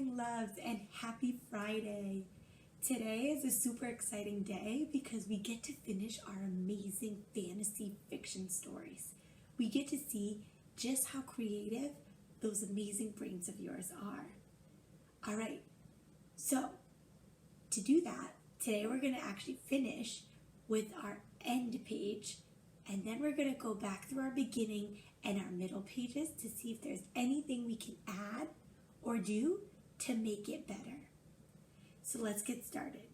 morning, loves, and happy Friday. Today is a super exciting day because we get to finish our amazing fantasy fiction stories. We get to see just how creative those amazing brains of yours are. All right, so to do that, today we're going to actually finish with our end page, and then we're going to go back through our beginning and our middle pages to see if there's anything we can add or do to make it better. So let's get started.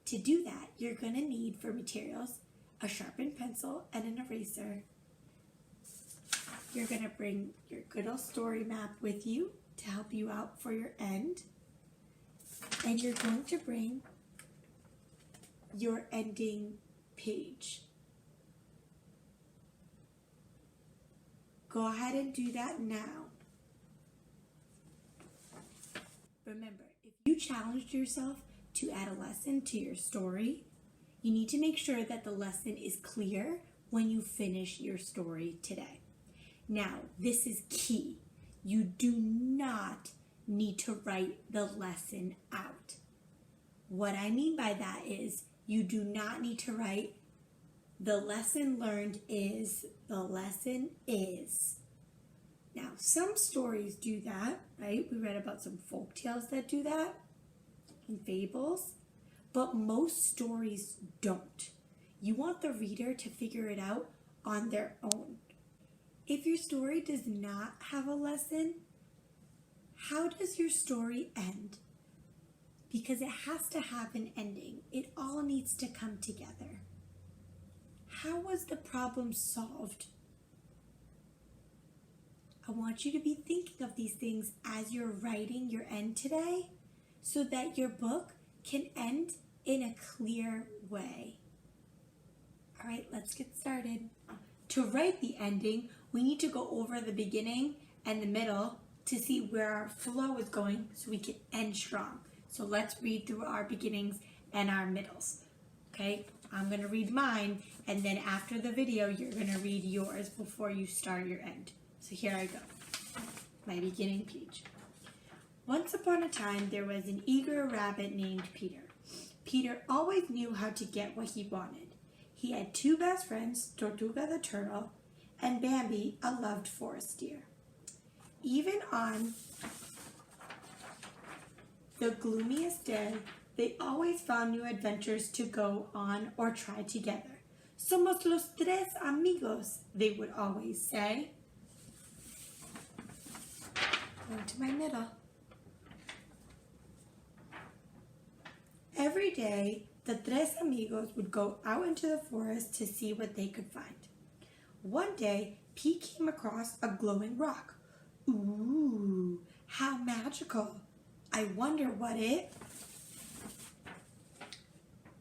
To do that, you're going to need for materials a sharpened pencil and an eraser. You're going to bring your good old story map with you to help you out for your end. And you're going to bring your ending page. Go ahead and do that now. Remember, if you challenged yourself to add a lesson to your story, you need to make sure that the lesson is clear when you finish your story today. Now, this is key. You do not need to write the lesson out. What I mean by that is you do not need to write the lesson learned is, the lesson is. Now, some stories do that, right? We read about some folk tales that do that and fables, but most stories don't. You want the reader to figure it out on their own. If your story does not have a lesson, how does your story end? Because it has to have an ending. It all needs to come together. How was the problem solved? I want you to be thinking of these things as you're writing your end today so that your book can end in a clear way. All right, let's get started. To write the ending, we need to go over the beginning and the middle to see where our flow is going so we can end strong. So let's read through our beginnings and our middles. Okay, I'm going to read mine, and then after the video, you're going to read yours before you start your end. So here I go. My beginning page. Once upon a time, there was an eager rabbit named Peter. Peter always knew how to get what he wanted. He had two best friends, Tortuga the turtle and Bambi, a loved forest deer. Even on the gloomiest day, they always found new adventures to go on or try together. Somos los tres amigos, they would always say. Going to my middle. Every day, the tres amigos would go out into the forest to see what they could find. One day, Pete came across a glowing rock. Ooh, how magical. I wonder what it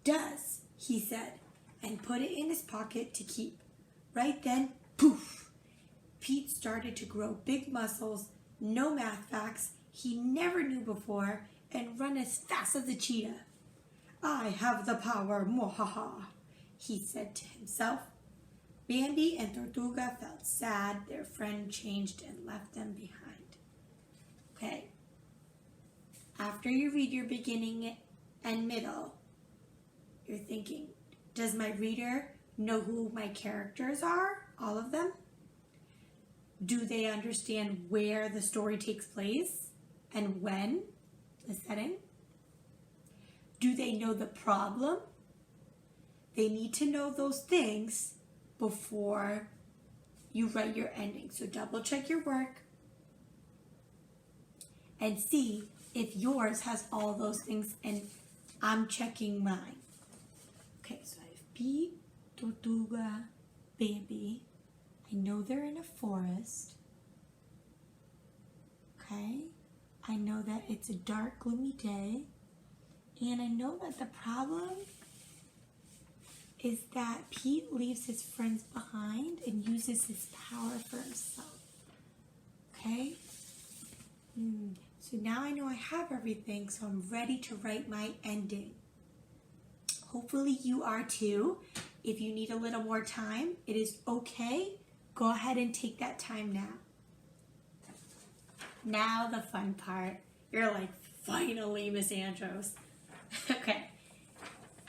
does, he said, and put it in his pocket to keep. Right then, poof! Pete started to grow big muscles, no math facts he never knew before, and run as fast as a cheetah. I have the power, mohaha, he said to himself. Bambi and Tortuga felt sad their friend changed and left them behind. Okay, after you read your beginning and middle, you're thinking, does my reader know who my characters are? All of them? Do they understand where the story takes place and when, the setting? Do they know the problem? They need to know those things before you write your ending. So double check your work and see if yours has all those things, and I'm checking mine. Okay, so I have Pete, Tortuga, Bambi. I know they're in a forest. Okay, I know that it's a dark, gloomy day. And I know that the problem is that Pete leaves his friends behind and uses his power for himself. Okay? So now I know I have everything, so I'm ready to write my ending. Hopefully you are too. If you need a little more time, it is okay. Go ahead and take that time now. Now the fun part. You're like, finally, Miss Andros. Okay.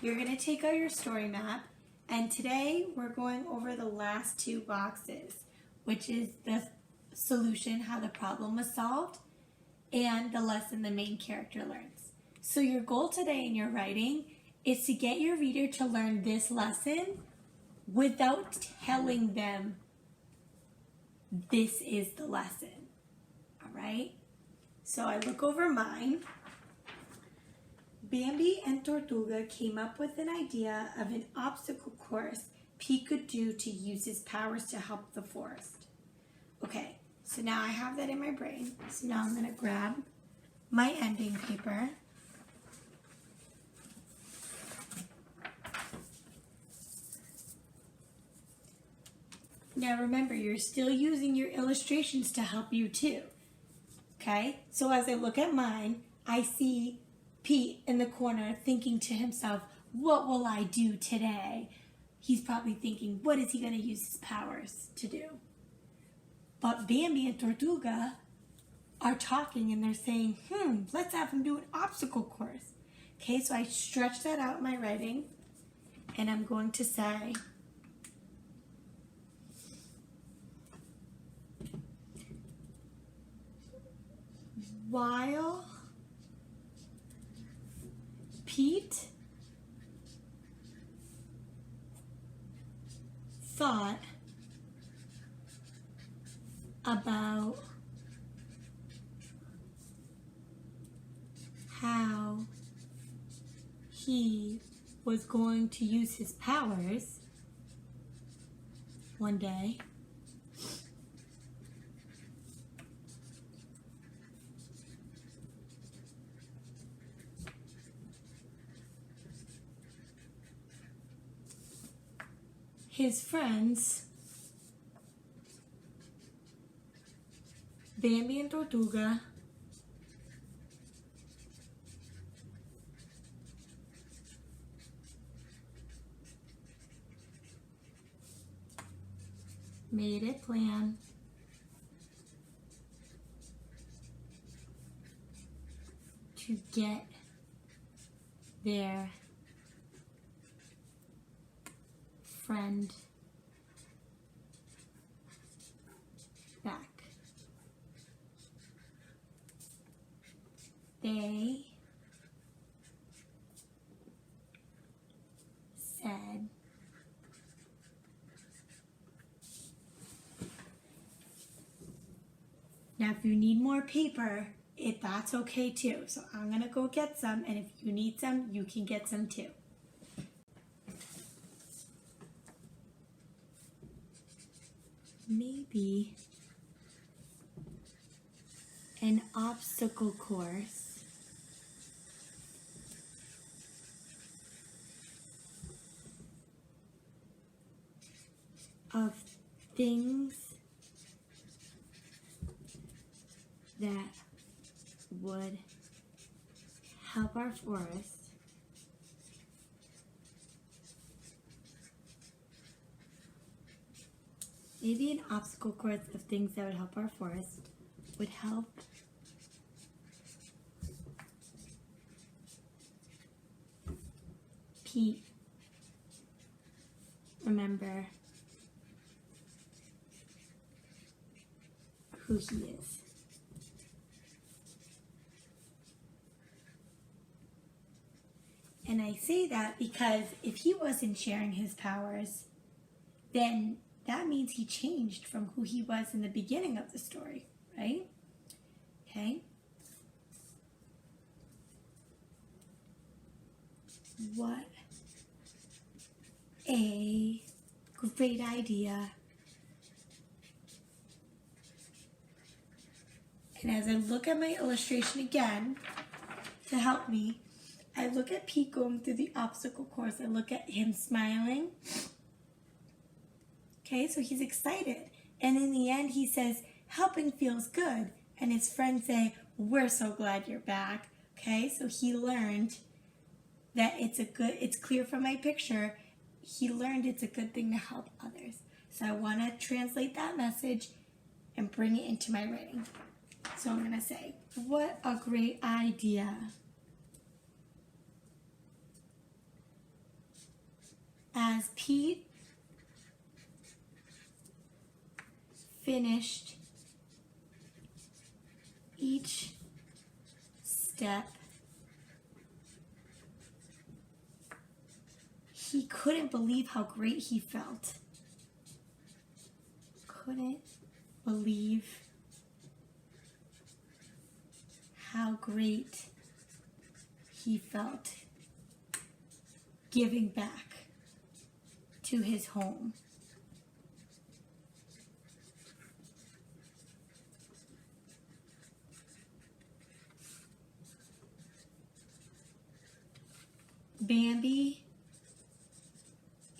You're going to take out your story map, and today we're going over the last two boxes, which is the solution, how the problem was solved, and the lesson the main character learns. So your goal today in your writing is to get your reader to learn this lesson without telling them this is the lesson. All right? So I look over mine. Bambi and Tortuga came up with an idea of an obstacle course Pete could do to use his powers to help the forest. Okay, so now I have that in my brain. So now I'm going to grab my ending paper. Now remember, you're still using your illustrations to help you too. Okay, so as I look at mine, I see Pete in the corner thinking to himself, what will I do today? He's probably thinking, what is he going to use his powers to do? But Bambi and Tortuga are talking and they're saying, let's have him do an obstacle course. Okay, so I stretch that out in my writing and I'm going to say, while Pete thought about how he was going to use his powers one day, his friends, Bambi and Tortuga, made a plan to get their friend back. They said now if you need more paper, that's okay too. So I'm gonna go get some, and if you need some, you can get some too. Maybe an obstacle course of things that would help our forest maybe an obstacle course of things that would help our forest would help Pete remember who he is. And I say that because if he wasn't sharing his powers, then that means he changed from who he was in the beginning of the story, right? Okay. What a great idea. And as I look at my illustration again, to help me, I look at Pete going through the obstacle course. I look at him smiling. Okay, so he's excited. And in the end, he says, helping feels good. And his friends say, we're so glad you're back. Okay, so he learned that it's clear from my picture, he learned it's a good thing to help others. So I want to translate that message and bring it into my writing. So I'm going to say, what a great idea. As Pete finished each step, he couldn't believe how great he felt. Couldn't believe how great he felt giving back to his home. Bambi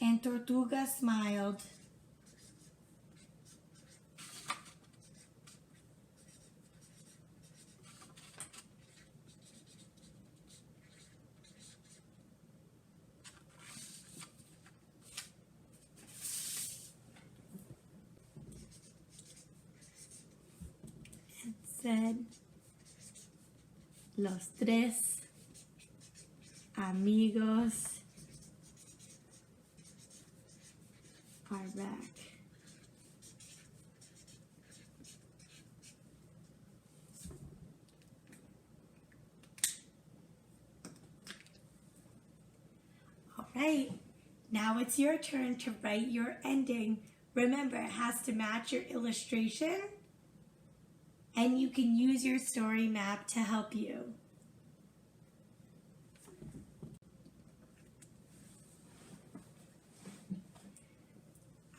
and Tortuga smiled. And said, Los tres amigos are back. All right, now it's your turn to write your ending. Remember, it has to match your illustration, and you can use your story map to help you.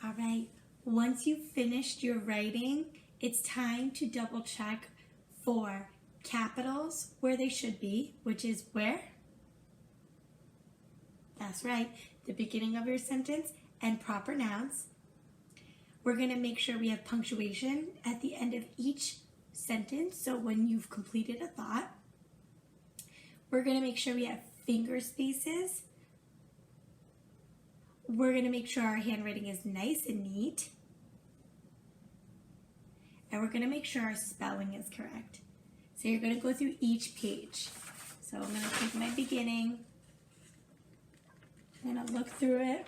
All right, once you've finished your writing, it's time to double check for capitals where they should be, which is where? That's right, the beginning of your sentence, and proper nouns. We're going to make sure we have punctuation at the end of each sentence, so when you've completed a thought. We're going to make sure we have finger spaces. We're going to make sure our handwriting is nice and neat. And we're going to make sure our spelling is correct. So you're going to go through each page. So I'm going to take my beginning. I'm going to look through it.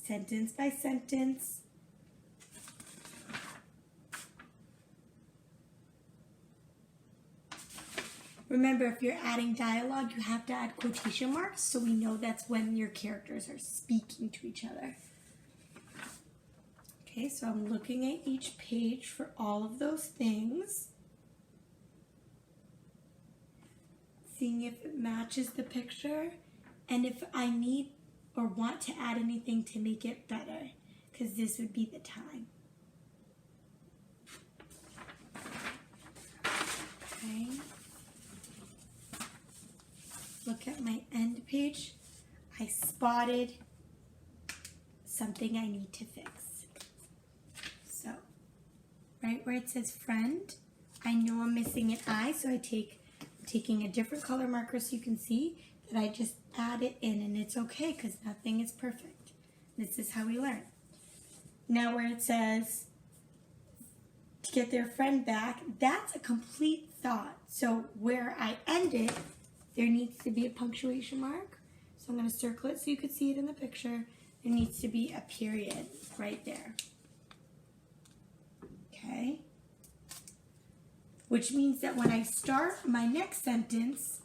Sentence by sentence. Remember, if you're adding dialogue, you have to add quotation marks so we know that's when your characters are speaking to each other. Okay, so I'm looking at each page for all of those things. Seeing if it matches the picture, and if I need or want to add anything to make it better, because this would be the time. Okay. Look at my end page. I spotted something I need to fix. So, right where it says friend, I know I'm missing an I, so taking a different color marker so you can see that I just add it in, and it's okay because nothing is perfect. This is how we learn. Now where it says to get their friend back, that's a complete thought. So where I end it, there needs to be a punctuation mark. So I'm going to circle it so you can see it in the picture. There needs to be a period right there. Okay? Which means that when I start my next sentence,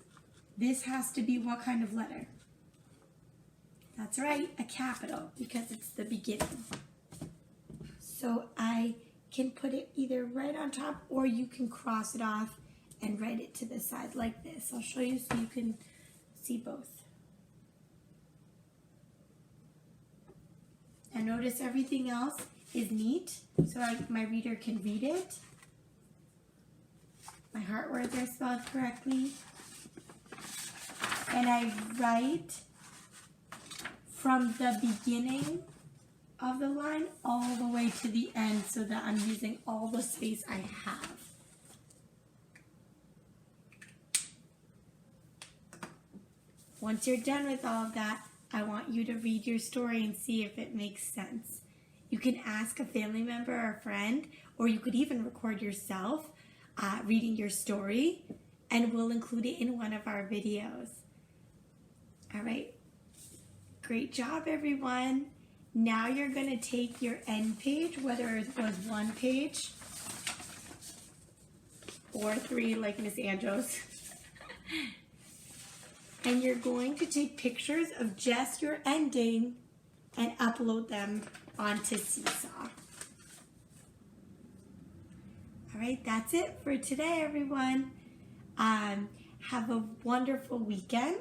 this has to be what kind of letter? That's right, a capital, because it's the beginning. So I can put it either right on top, or you can cross it off and write it to the side like this. I'll show you so you can see both. And notice everything else is neat, so my reader can read it. My heart words are spelled correctly. And I write from the beginning of the line all the way to the end so that I'm using all the space I have. Once you're done with all of that, I want you to read your story and see if it makes sense. You can ask a family member or a friend, or you could even record yourself reading your story, and we'll include it in one of our videos. All right. Great job, everyone. Now you're going to take your end page, whether it was 1 page or 3 like Miss Andros, and you're going to take pictures of just your ending and upload them onto Seesaw. All right, that's it for today, everyone. Have a wonderful weekend,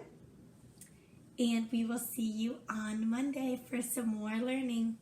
and we will see you on Monday for some more learning.